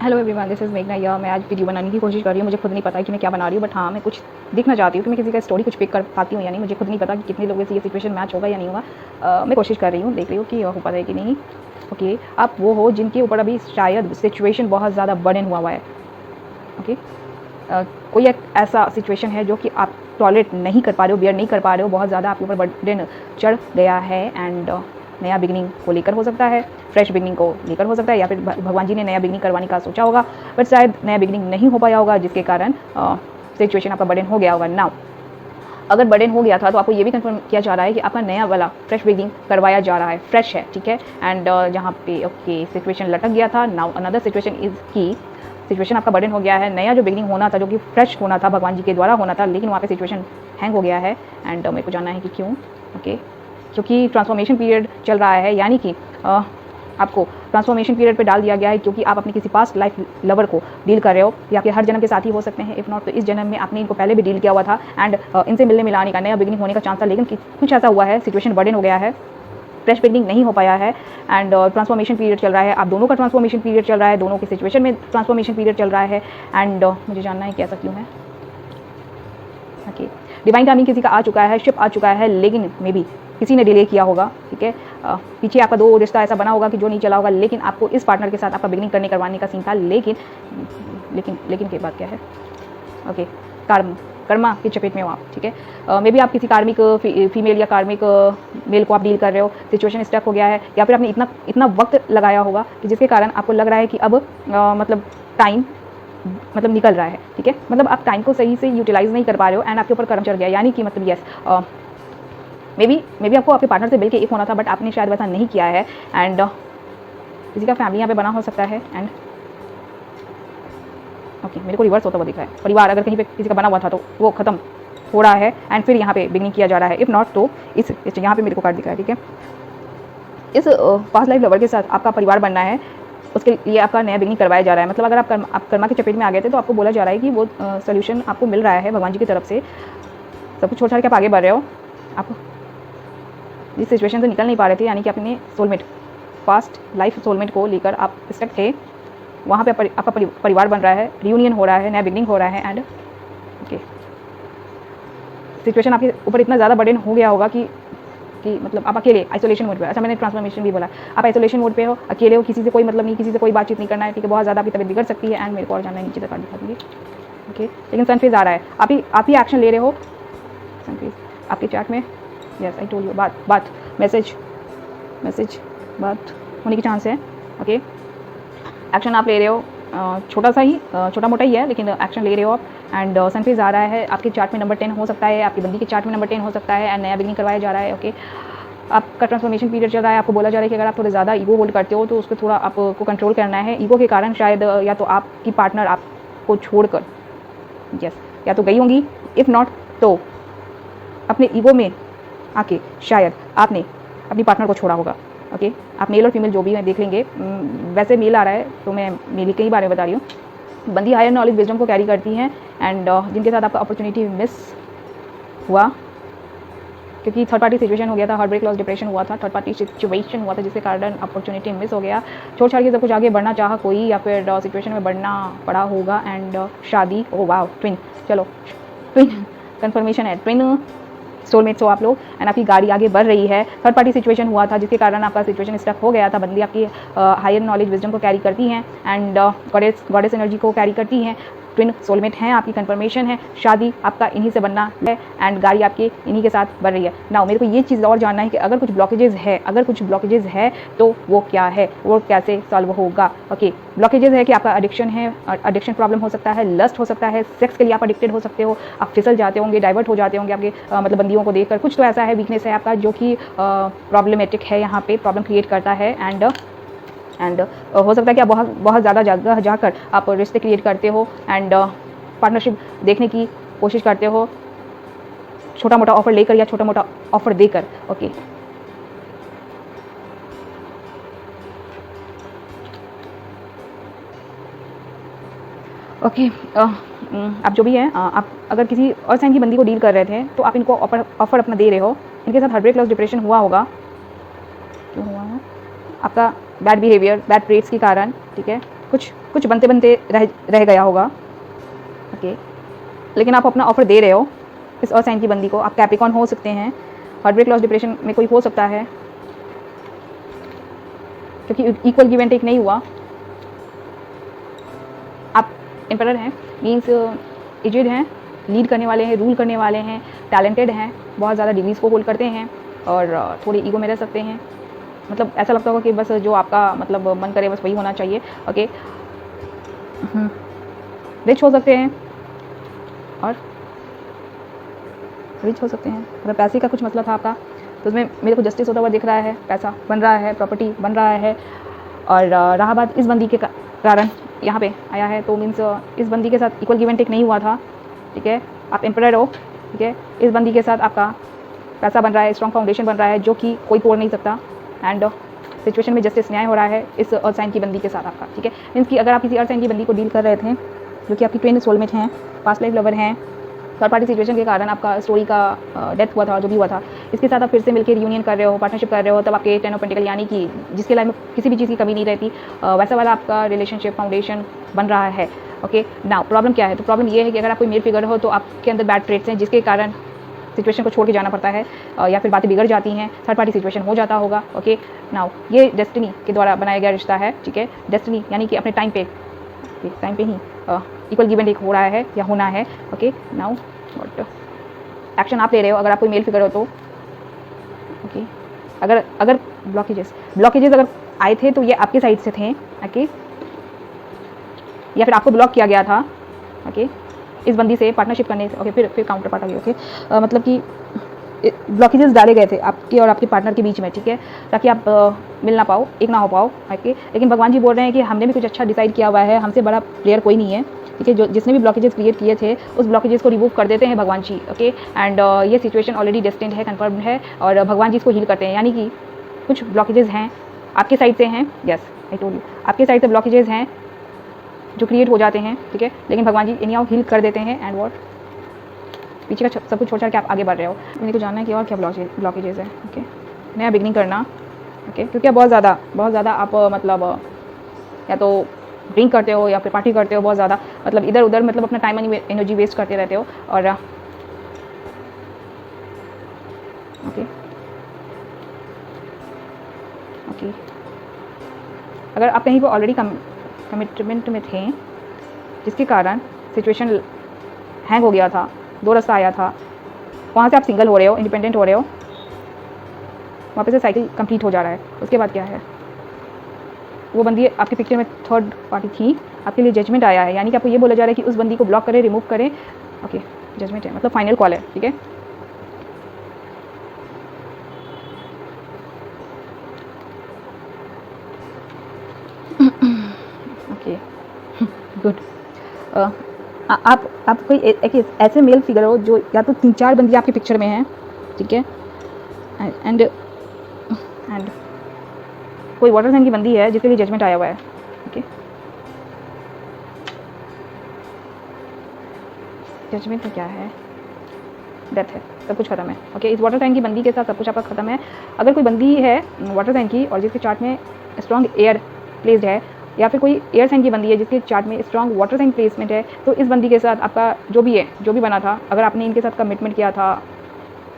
Hello everyone, this is मेघना या मैं आज वीडियो बनाने की कोशिश कर रही हूँ। मुझे खुद नहीं पता कि मैं क्या बना रही हूँ, बट हाँ, मैं कुछ दिखना चाहती हूँ कि मैं किसी का स्टोरी कुछ पिक कर पाती हूँ या नहीं। मुझे खुद नहीं पता कि कितने लोगों से ये सिचुएशन मैच होगा या नहीं होगा। मैं कोशिश कर रही हूँ, देख रही हूँ कि हो पाता है कि नहीं। ओके, आप वो हो जिनके ऊपर अभी शायद सिचुएशन बहुत ज़्यादा बर्डन हुआ है। ओके, कोई एक ऐसा सिचुएशन है जो कि आप टॉलरेट नहीं कर पा रहे हो, बियर नहीं कर पा रहे हो, बहुत ज़्यादा आपके ऊपर बर्डन चढ़ गया है। एंड नया बिगनिंग को लेकर हो सकता है, फ्रेश बिगनिंग को लेकर हो सकता है, या फिर भगवान जी ने नया बिगनिंग करवाने का सोचा होगा, बट शायद नया बिगनिंग नहीं हो पाया होगा, जिसके कारण सिचुएशन आपका बर्डन हो गया होगा। नाउ अगर बर्डन हो गया था तो आपको ये भी कंफर्म किया जा रहा है कि आपका नया वाला फ्रेश बिगनिंग करवाया जा रहा है, फ्रेश है, ठीक है। एंड जहाँ पे ओके सिचुएशन लटक गया था, नाउ अनदर सिचुएशन इज की सिचुएशन आपका बर्डन हो गया है। नया जो बिगनिंग होना था, जो कि फ्रेश होना था, भगवान जी के द्वारा होना था, लेकिन वहाँ पे सिचुएशन हैंग हो गया है। एंड मेरे को जानना है कि क्यों। ओके, क्योंकि ट्रांसफॉर्मेशन पीरियड चल रहा है, यानी कि आपको ट्रांसफॉर्मेशन पीरियड पे डाल दिया गया है, क्योंकि आप अपने किसी पास्ट लाइफ लवर को डील कर रहे हो, या आपके हर जन्म के साथी हो सकते हैं। इफ नॉट तो इस जन्म में आपने इनको पहले भी डील किया हुआ था एंड इनसे मिलने मिलाने का, नया बिगनिंग होने का चांस था, लेकिन कुछ ऐसा हुआ है, सिचुएशन बर्डन हो गया है, फ्रेश बिगनिंग नहीं हो पाया है। एंड ट्रांसफॉर्मेशन पीरियड चल रहा है, आप दोनों का ट्रांसफॉर्मेशन पीरियड चल रहा है, दोनों की सिचुएशन में ट्रांसफॉर्मेशन पीरियड चल रहा है। एंड मुझे जानना है कि ऐसा क्यों है। ओके, डिवाइन टाइमिंग किसी का आ चुका है, शिप आ चुका है, लेकिन मे बी किसी ने डिले किया होगा, ठीक है। पीछे आपका दो रिश्ता ऐसा बना होगा कि जो नहीं चला होगा, लेकिन आपको इस पार्टनर के साथ आपका बिगनिंग करवाने का सीन था, लेकिन के बाद क्या है। ओके, कर्मा की चपेट में हो आप, ठीक है। मे बी आप किसी कार्मिक फीमेल या कार्मिक मेल को आप डील कर रहे हो, सिचुएशन स्टक हो गया है, या फिर आपने इतना वक्त लगाया होगा कि जिसके कारण आपको लग रहा है कि अब मतलब टाइम मतलब निकल रहा है, ठीक है। मतलब आप टाइम को सही से यूटिलाइज नहीं कर पा रहे हो, एंड आपके ऊपर कर्म चढ़ गया, यानी कि मतलब यस मे बी आपको आपके पार्टनर से मिल के एक होना था, बट आपने शायद वैसा नहीं किया है। एंड किसी का फैमिली यहाँ पे बना हो सकता है। एंड ओके, मेरे को रिवर्स होता हुआ दिख रहा है। परिवार अगर कहीं पे किसी का बना हुआ था तो वो खत्म हो रहा है, एंड फिर यहाँ पे बिगनिंग किया जा रहा है। इफ नॉट तो इस यहाँ पे मेरे को कार्ड दिख रहा है, ठीक है। इस पास्ट लाइफ लवर के साथ आपका परिवार बनना है, उसके लिए आपका नया बिगनिंग करवाया जा रहा है। मतलब अगर आप कर्मा की चपेट में आ गए थे, तो आपको बोला जा रहा है कि वो सोल्यूशन आपको मिल रहा है भगवान जी की तरफ से। सब कुछ छोड़ छाड़ के आप आगे बढ़ रहे हो, आप जिस सिचुएशन से निकल नहीं पा रहे थे, यानी कि अपने सोलमेट, पास्ट लाइफ सोलमेट को लेकर आप स्टक थे, वहाँ पे आपका परिवार बन रहा है, रियूनियन हो रहा है, नया बिगनिंग हो रहा है। एंड ओके, सिचुएशन आपके ऊपर इतना ज़्यादा बर्डन हो गया होगा कि मतलब आप अकेले आइसोलेशन मोड पे। अच्छा, मैंने ट्रांसफॉर्मेशन भी बोला, आप आइसोलेशन मोड पे हो, अकेले हो, किसी से कोई मतलब नहीं, किसी से कोई बातचीत नहीं करना है, ठीक है। बहुत ज़्यादा आपकी तबीयत बिगड़ सकती है। एंड मेरे को और जानना है, नीचे तक कार्ड दिखा दूँगी, ओके। लेकिन सन फेज आ रहा है, आप ही एक्शन ले रहे हो। सन फेज आपके चैट में, यस आई टोल्ड यू, बात मैसेज बात होने की चांस है। ओके, एक्शन आप ले रहे हो, छोटा मोटा ही है, लेकिन एक्शन ले रहे हो आप। एंड सन फेज आ रहा है, आपके चार्ट में नंबर 10 हो सकता है, आपकी बंदी के चार्ट में नंबर 10 हो सकता है। एंड नया बिगनिंग करवाया जा रहा है। ओके, आपका ट्रांसफॉर्मेशन पीरियड चल रहा है। आपको बोला जा रहा है कि अगर आप थोड़े ज़्यादा ईगो होल्ड करते हो, तो उसको थोड़ा आपको कंट्रोल करना है। ईगो के कारण शायद या तो आपकी पार्टनर आपको छोड़कर यस या तो गई होंगी, इफ़ नॉट तो अपने ईगो में आके शायद आपने अपनी पार्टनर को छोड़ा होगा। ओके, आप मेल और फीमेल जो भी है देख लेंगे। वैसे मेल आ रहा है, तो मैं मेल के ही बारे में बता रही हूँ। बंदी हायर नॉलेज विजडम को कैरी करती हैं, एंड जिनके साथ आपका अपॉर्चुनिटी मिस हुआ, क्योंकि थर्ड पार्टी सिचुएशन हो गया था, हार्ट ब्रेक, लॉस, डिप्रेशन हुआ था, थर्ड पार्टी सिचुएशन हुआ था, जिसके कारण अपॉर्चुनिटी मिस हो गया। छोड़ छाड़ के सब कुछ आगे बढ़ना चाहा कोई, या फिर सिचुएशन में बढ़ना पड़ा होगा। एंड शादी, ओ वाह, ट्विन, चलो ट्विन कन्फर्मेशन है, ट्विन सोलमेट्स हो आप लोग, एंड आपकी गाड़ी आगे बढ़ रही है। थर्ड पार्टी सिचुएशन हुआ था, जिसके कारण आपका सिचुएशन स्टक हो गया था। बंदी आपकी हायर नॉलेज विजडम को कैरी करती हैं, एंड गॉडेस एनर्जी को कैरी करती हैं। ट्विन सोलमेट हैं, आपकी कंफर्मेशन है, शादी आपका इन्हीं से बनना है, एंड गाड़ी आपकी इन्हीं के साथ बढ़ रही है। नाउ मेरे को ये चीज़ और जानना है कि अगर कुछ ब्लॉकेजेस है तो वो क्या है, वो कैसे सॉल्व होगा। ओके, ब्लॉकेजेस है कि आपका एडिक्शन है, एडिक्शन प्रॉब्लम हो सकता है, लस्ट हो सकता है, सेक्स के लिए आप एडिक्टेड हो सकते हो, आप फिसल जाते होंगे, डाइवर्ट हो जाते होंगे आपके मतलब बंदियों को देखकर। कुछ तो ऐसा है, वीकनेस है आपका, जो कि प्रॉब्लमेटिक है, यहाँ पे प्रॉब्लम क्रिएट करता है। एंड हो सकता है कि आप बहुत ज़्यादा जगह जाकर आप रिश्ते क्रिएट करते हो, एंड पार्टनरशिप देखने की कोशिश करते हो, छोटा मोटा ऑफर लेकर या छोटा मोटा ऑफर देकर। ओके, ओके, आप जो भी हैं, आप अगर किसी और साइन की बंदी को डील कर रहे थे, तो आप इनको ऑफर अपना दे रहे हो। इनके साथ हार्ट ब्रेक, लॉस, डिप्रेशन हुआ होगा, क्यों हुआ है, आपका बैड बिहेवियर, बैड ट्रेट्स के कारण, ठीक है। कुछ बनते बनते रह गया होगा। ओके, लेकिन आप अपना ऑफर दे रहे हो इस अर्थ साइन की बंदी को। आप कैप्रिकॉर्न हो सकते हैं, हार्ट ब्रेक, लॉस, डिप्रेशन में कोई हो सकता है, क्योंकि इक्वल गिव एंड टेक नहीं हुआ। आप एम्परर हैं, मीन्स एजेड हैं, लीड करने वाले हैं, रूल करने वाले हैं, टैलेंटेड हैं, बहुत ज़्यादा डिग्रीज को होल्ड करते हैं और थोड़े ईगो में रह सकते हैं। मतलब ऐसा लगता होगा कि बस जो आपका मतलब मन करे बस वही होना चाहिए। ओके, रिच हो सकते हैं और रिच हो सकते हैं। अगर पैसे का कुछ मतलब था आपका तो उसमें मेरे को जस्टिस होता हुआ दिख रहा है, पैसा बन रहा है, प्रॉपर्टी बन रहा है। और रहा बात इस बंदी के कारण यहाँ पे आया है, तो मीन्स इस बंदी के साथ इक्वल गिव एंड टेक नहीं हुआ था। ठीक है, आप एम्परर हो। ठीक है, इस बंदी के साथ आपका पैसा बन रहा है, स्ट्रॉन्ग फाउंडेशन बन रहा है जो कि कोई तोड़ नहीं सकता। एंड सिचुएशन में जस्टिस न्याय हो रहा है इस अर्थ साइन की बंदी के साथ आपका। ठीक है, मीन्स कि अगर आप किसी अर्थ साइन की बंदी को डील कर रहे थे जो कि आपकी ट्विन सोलमेट हैं, पास्ट लाइफ लवर हैं, थर्ड पार्टी सिचुएशन के कारण आपका स्टोरी का डेथ हुआ था, जो भी हुआ था, इसके साथ आप फिर से मिलकर रियूनियन कर रहे हो, पार्टनरशिप कर रहे हो, तब आपके 10 ऑफ पेंटिकल यानी कि जिसके लाइफ में किसी भी चीज़ की कमी नहीं रहती, वैसा वाला आपका रिलेशनशिप फाउंडेशन बन रहा है। ओके, नाउ प्रॉब्लम क्या है? तो प्रॉब्लम ये है कि अगर आप कोई मेल फिगर हो तो आपके अंदर बैड ट्रेट्स हैं जिसके कारण सिचुएशन को छोड़ के जाना पड़ता है, या फिर बातें बिगड़ जाती हैं, थर्ड पार्टी सिचुएशन हो जाता होगा। ओके, नाउ ये डेस्टिनी के द्वारा बनाया गया रिश्ता है। ठीक है, डेस्टिनी यानी कि अपने टाइम पे ही इक्वल गिव एंड टेक हो रहा है या होना है। ओके, नाउ व्हाट एक्शन आप ले रहे हो अगर आप कोई मेल फिगर हो तो। ओके, अगर ब्लॉकेजेस अगर आए थे तो ये आपके साइड से थे। ओके, या फिर आपको ब्लॉक किया गया था। ओके, इस बंदी से पार्टनरशिप करने से। ओके, फिर काउंटर पार्ट आ गया। ओके, मतलब कि ब्लॉकेजेस डाले गए थे आपके और आपके पार्टनर के बीच में। ठीक है, ताकि आप मिल ना पाओ, एक ना हो पाओ। ओके, लेकिन भगवान जी बोल रहे हैं कि हमने भी कुछ अच्छा डिसाइड किया हुआ है, हमसे बड़ा प्लेयर कोई नहीं है। ठीक है, जो जिसने भी ब्लॉकेजेस क्रिएट किए थे उस ब्लॉकेजेस को रिमूव कर देते हैं भगवान जी। ओके, एंड ये सिचुएशन ऑलरेडी डेस्टिन्ड है, कन्फर्म्ड है, और भगवान जी इसको हील करते हैं। यानी कि कुछ ब्लॉकेजेस हैं आपके साइड से हैं, यस आई टोल्ड यू, आपके साइड से ब्लॉकेजेस हैं जो क्रिएट हो जाते हैं। ठीक है, लेकिन भगवान जी इन्हीं हील कर देते हैं। एंड वॉट पीछे का सब कुछ छोड़ के आप आगे बढ़ रहे हो। मेरे को जानना है कि और क्या ब्लॉकेजेस है। ओके, नया बिगनिंग करना। ओके, क्योंकि आप बहुत ज़्यादा आप मतलब या तो ड्रिंक करते हो या फिर पार्टी करते हो बहुत ज़्यादा, मतलब इधर उधर मतलब अपना टाइम एनर्जी वेस्ट करते रहते हो। और ओके, अगर आप कहीं पर ऑलरेडी कमिटमेंट में थे जिसके कारण सिचुएशन हैंग हो गया था, दो रास्ता आया था, वहाँ से आप सिंगल हो रहे हो, इंडिपेंडेंट हो रहे हो, वापस से साइकिल कंप्लीट हो जा रहा है। उसके बाद क्या है? वो बंदी आपके पिक्चर में थर्ड पार्टी थी, आपके लिए जजमेंट आया है। यानी कि आपको ये बोला जा रहा है कि उस बंदी को ब्लॉक करें, रिमूव करें। ओके, जजमेंट है, मतलब फाइनल कॉल है। ठीक है, ओके, गुड। आप कोई एक ऐसे मेल फिगर हो जो या तो 3-4 बंदी आपके पिक्चर में हैं। ठीक है, एंड कोई वाटर साइन की बंदी है जिसके लिए जजमेंट आया हुआ है। ओके, जजमेंट में क्या है? डेथ है, सब कुछ खत्म है। ओके, इस वाटर साइन की बंदी के साथ सब कुछ आपका खत्म है। अगर कोई बंदी है वाटर साइन की और जिसके चार्ट में स्ट्रॉन्ग एयर प्लेस्ड है, या फिर कोई एयर साइन की बंदी है जिसके चार्ट में स्ट्रॉन्ग वाटर साइन प्लेसमेंट है, तो इस बंदी के साथ आपका जो भी बना था, अगर आपने इनके साथ कमिटमेंट किया था,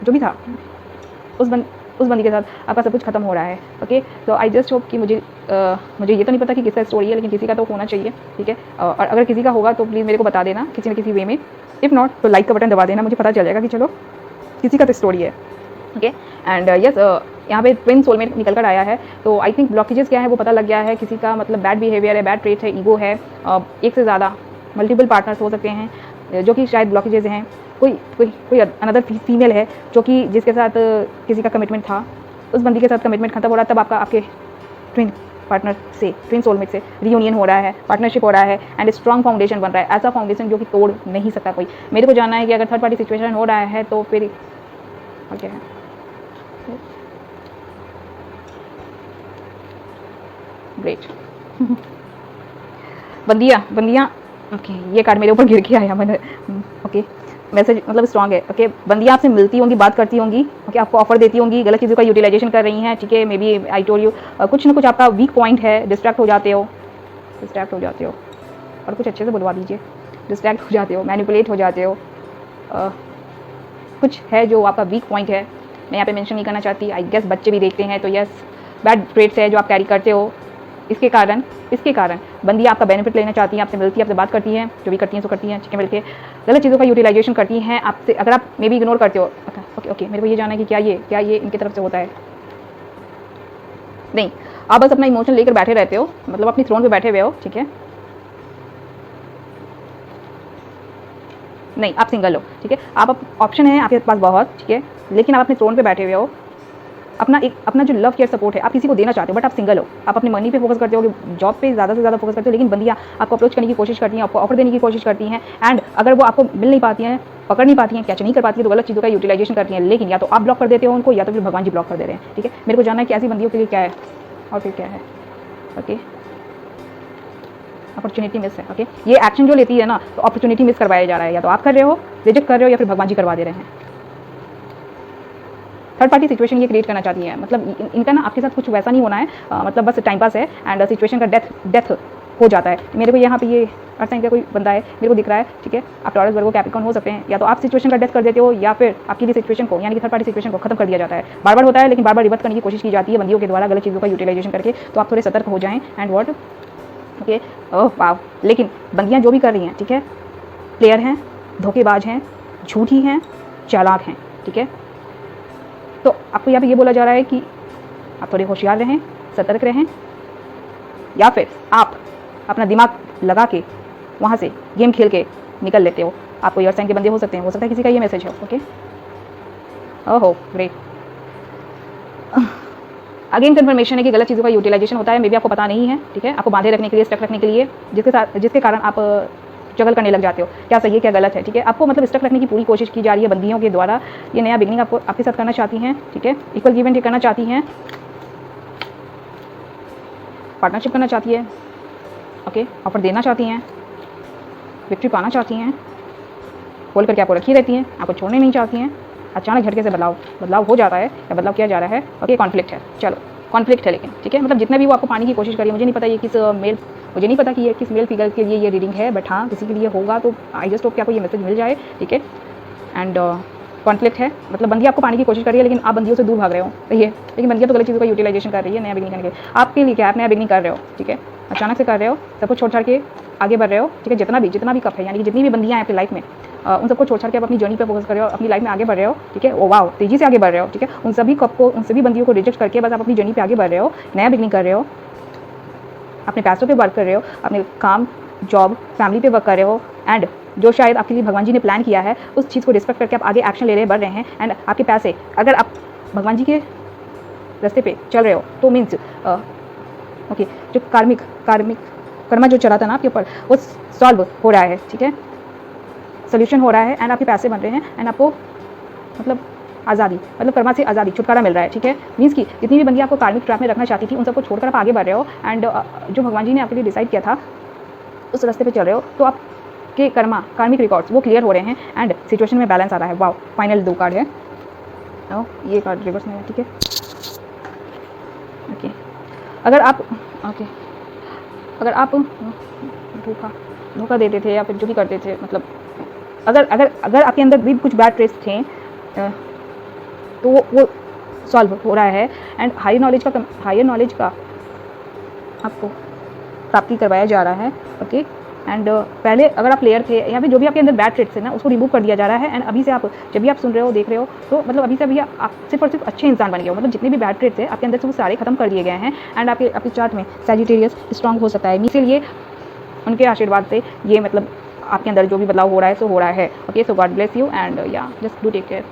जो भी था, उस बंदी के साथ आपका सब कुछ खत्म हो रहा है। ओके, तो आई जस्ट होप कि मुझे ये तो नहीं पता कि किसका स्टोरी है, लेकिन किसी का तो होना चाहिए। ठीक है, और अगर किसी का होगा तो प्लीज़ मेरे को बता देना किसी न किसी वे में। इफ़ नॉट तो लाइक का बटन दबा देना, मुझे पता चल जाएगा कि चलो किसी का तो स्टोरी है। ओके, एंड यस, यहाँ पे ट्विन सोलमेट निकल कर आया है, तो आई थिंक ब्लॉकेजेस क्या है वो पता लग गया है। किसी का मतलब बैड बिहेवियर है, बैड ट्रेट है, ईगो है, एक से ज़्यादा मल्टीपल पार्टनर्स हो सकते हैं जो कि शायद ब्लॉकेजेस हैं। कोई अनदर फीमेल है जो कि जिसके साथ किसी का कमिटमेंट था, उस बंदी के साथ कमिटमेंट खत्म हो रहा है, तब आपके ट्विन पार्टनर से, ट्विन सोलमेट से रियूनियन हो रहा है, पार्टनरशिप हो रहा है, एंड स्ट्रॉन्ग फाउंडेशन बन रहा है। ऐसा फाउंडेशन जो कि तोड़ नहीं सकता कोई। मेरे को जानना है कि अगर थर्ड पार्टी सिचुएशन हो रहा है तो फिर क्या है? ग्रेट। बंदियाँ ओके, ये कार्ड मेरे ऊपर गिर के आया मैंने। ओके, मैसेज मतलब स्ट्रॉन्ग है। ओके, बंदियाँ आपसे मिलती होंगी, बात करती होंगी। ओके, आपको ऑफर देती होंगी, गलत चीज़ों का यूटिलाइजेशन कर रही हैं। ठीक है, maybe I told you कुछ ना कुछ आपका वीक पॉइंट है, डिस्ट्रैक्ट हो जाते हो। डिस्ट्रैक्ट हो जाते हो, और कुछ अच्छे से बुलवा दीजिए, डिस्ट्रैक्ट हो जाते हो, मैनिपुलेट हो जाते हो, कुछ है जो आपका वीक पॉइंट है, मैं यहाँ पे मेंशन नहीं करना चाहती, आई गेस बच्चे भी देखते हैं, तो यस बैड ट्रेड्स है जो आप कैरी करते हो। इसके कारण बंदी आपका बेनिफिट लेना चाहती हैं, आपसे मिलती है, आपसे बात करती हैं, जो भी करती हैं सो करती हैं, ठीक है, मिलके गलत चीज़ों का यूटिलाइजेशन करती हैं आपसे। अगर आप मे भी इग्नोर करते हो, ओके मेरे को ये जानना है कि क्या ये इनकी तरफ से होता है, नहीं, आप बस अपना इमोशन लेकर बैठे रहते हो, मतलब अपनी थ्रोन पे बैठे हुए हो, ठीक है, नहीं आप सिंगल हो, ठीक है, आप ऑप्शन है आपके पास बहुत, ठीक है, लेकिन आप अपने थ्रोन पे बैठे हुए हो, अपना जो लव केयर सपोर्ट है आप किसी को देना चाहते हो, बट आप सिंगल हो, आप अपनी मनी पे फोकस करते हो, कि जॉब पे ज़्यादा से ज़्यादा फोकस करते हो, लेकिन बंदियाँ आपको अप्रोच करने की कोशिश करती हैं, आपको ऑफर देने की कोशिश करती हैं, एंड अगर वो आपको मिल नहीं पाती हैं, पकड़ नहीं पाती हैं, कैच नहीं कर पाती है, तो गलत चीज़ों का यूटिलाइजेशन करती हैं, लेकिन या तो आप ब्लॉक कर देते हो उनको, या तो फिर भगवान जी ब्लॉक कर दे रहे हैं, ठीक है। मेरे को जानना है कि ऐसी बंदियों के लिए क्या है और फिर क्या है, ओके, अपॉर्चुनिटी मिस है, ओके, ये एक्शन जो लेती है ना, तो अपॉर्चुनिटी मिस करवाया जा रहा है, या तो आप कर रहे हो, रिजेक्ट कर रहे हो, या फिर भगवान जी करवा दे रहे हैं। थर्ड पार्टी सिचुएशन ये क्रिएट करना चाहती है, मतलब इनका ना आपके साथ कुछ वैसा नहीं होना है, मतलब बस टाइम पास है, एंड सिचुएशन का डेथ हो जाता है। मेरे को यहाँ पे ये अर्थ साइन का कोई बंदा है मेरे को दिख रहा है, ठीक है, आप टॉरस वर्गो कैप्रिकॉर्न हो सकते हैं, या तो आप सिचुएशन का डेथ कर देते हो, या फिर आपकी लिए सिचुएशन को यानी कि थर्ड पार्टी सिचुएशन को खत्म कर दिया जाता है। बार बार होता है, लेकिन बार बार रिवर्स करने की कोशिश की जाती है बंदियों के द्वारा, गलत चीज़ों का यूटिलाइजेशन करके, तो आप थोड़े सतर्क हो जाएं। एंड व्हाट, ओके, ओह वाव, लेकिन बंदियाँ जो भी कर रही हैं, ठीक है, प्लेयर हैं, धोखेबाज हैं, झूठी हैं, चालाक हैं, ठीक है, तो आपको यहाँ पे ये बोला जा रहा है कि आप थोड़े होशियार रहें, सतर्क रहें, या फिर आप अपना दिमाग लगा के वहाँ से गेम खेल के निकल लेते हो। आपको ईयर साइन के बंदे हो सकते हैं, हो सकता है किसी का ये मैसेज हो, ओके, ओहो ग्रेट। अगेन कन्फर्मेशन है कि गलत चीज़ों का यूटिलाइजेशन होता है, मे बी आपको पता नहीं है, ठीक है, आपको बांधे रखने के लिए, स्टक रखने के लिए, जिसके कारण आप स्ट्रगल करने लग जाते हो, क्या सही है क्या गलत है, ठीक है, आपको मतलब स्टक रखने की पूरी कोशिश की जा रही है बंदियों के द्वारा। ये नया बिगनिंग आपको आपके साथ करना चाहती हैं, ठीक है, इक्वल गिव एंड टेक करना चाहती हैं, पार्टनरशिप करना चाहती है, ओके, ऑफर देना चाहती हैं, विक्ट्री पाना चाहती हैं, खोल करके आपको रखी रहती हैं, आपको छोड़ने नहीं चाहती हैं। अचानक झटके से बदलाव हो जाता है, या बदलाव किया जा रहा है, ओके, कॉन्फ्लिक्ट है, चलो कॉन्फ्लिक्ट है, लेकिन ठीक है, मतलब जितने भी वो आपको पाने की कोशिश करिए, मुझे नहीं पता कि ये किस मेल फिगर के लिए ये रीडिंग है, बट हाँ किसी के लिए होगा, तो आई जस्ट होप कि आपको ये मैसेज मिल जाए, ठीक है। एंड कॉन्फ्लिक्ट है, मतलब बंदी आपको पाने की कोशिश कर रही है, लेकिन आप बंदियों से दूर भाग रहे हो, सही है, लेकिन बंदियाँ तो गलत चीज़ों का यूटिलाइजेशन कर रही है नया बिगनिंग करने के लिए। आपके लिए क्या, आप नया बिगनिंग कर रहे हो, ठीक है, अचानक से कर रहे हो, सब कुछ छोड़ छाड़ के आगे बढ़ रहे हो, ठीक है, जितना भी कप है, यानी कि जितनी भी बंदियाँ हैं आपकी लाइफ में, उन सबको छोड़ छाड़ के आप अपनी जर्नी पे फोकस कर रहे हो, अपनी लाइफ में आगे बढ़ रहे हो, ठीक है, ओ वाओ, तेजी से आगे बढ़ रहे हो, ठीक है, उन सभी बंदियों को रिजेक्ट करके बस आप अपनी जर्नी पे आगे बढ़ रहे हो, नया बिगनिंग कर रहे हो, अपने पैसों पे वर्क कर रहे हो, अपने काम, जॉब, फैमिली पे वर्क कर रहे हो, एंड जो शायद आपके लिए भगवान जी ने प्लान किया है उस चीज़ को रिस्पेक्ट करके आप आगे एक्शन ले रहे बढ़ रहे हैं। एंड आपके पैसे, अगर आप भगवान जी के रास्ते पे चल रहे हो, तो मीन्स ओके, जो कर्मा जो चला था ना आपके ऊपर, वो सॉल्व हो रहा है, ठीक है, सोल्यूशन हो रहा है, एंड आपके पैसे बन रहे हैं, एंड आपको मतलब आज़ादी, मतलब कर्मा से आज़ादी, छुटकारा मिल रहा है, ठीक है। मीन्स की जितनी भी बंदी आपको कार्मिक ट्रैप में रखना चाहती थी, उन सबको छोड़कर आप आगे बढ़ रहे हो, एंड जो भगवान जी ने आपके लिए डिसाइड किया था उस रास्ते पे चल रहे हो, तो आपके कार्मिक रिकॉर्ड्स वो क्लियर हो रहे हैं, एंड सिचुएशन में बैलेंस आ रहा है। वाओ, फाइनल 2 कार्ड है, ये कार्ड रिवर्स में है, ठीक है, ओके। अगर आप धोखा देते थे, या फिर जो भी करते थे, मतलब अगर आपके अंदर भी कुछ बैड ट्रेस थे, तो वो सॉल्व हो रहा है, एंड हायर नॉलेज का आपको प्राप्ति करवाया जा रहा है, ओके। एंड पहले अगर आप प्लेयर थे, या फिर जो भी आपके अंदर बैड ट्रेट्स है ना, उसको रिमूव कर दिया जा रहा है, एंड अभी से आप जब भी आप सुन रहे हो, देख रहे हो, तो मतलब अभी से आप सिर्फ और सिर्फ अच्छे इंसान बन गए हो, मतलब जितने भी बैड ट्रेट्स है आपके अंदर से वो सारे खत्म कर दिए गए हैं, एंड आपके चार्ट में सैजिटेरियस स्ट्रांग हो सकता है, इसीलिए उनके आशीर्वाद से ये मतलब आपके अंदर जो भी बदलाव हो रहा है सो हो रहा है, okay. So God bless you, and या जस्ट डू टेक केयर।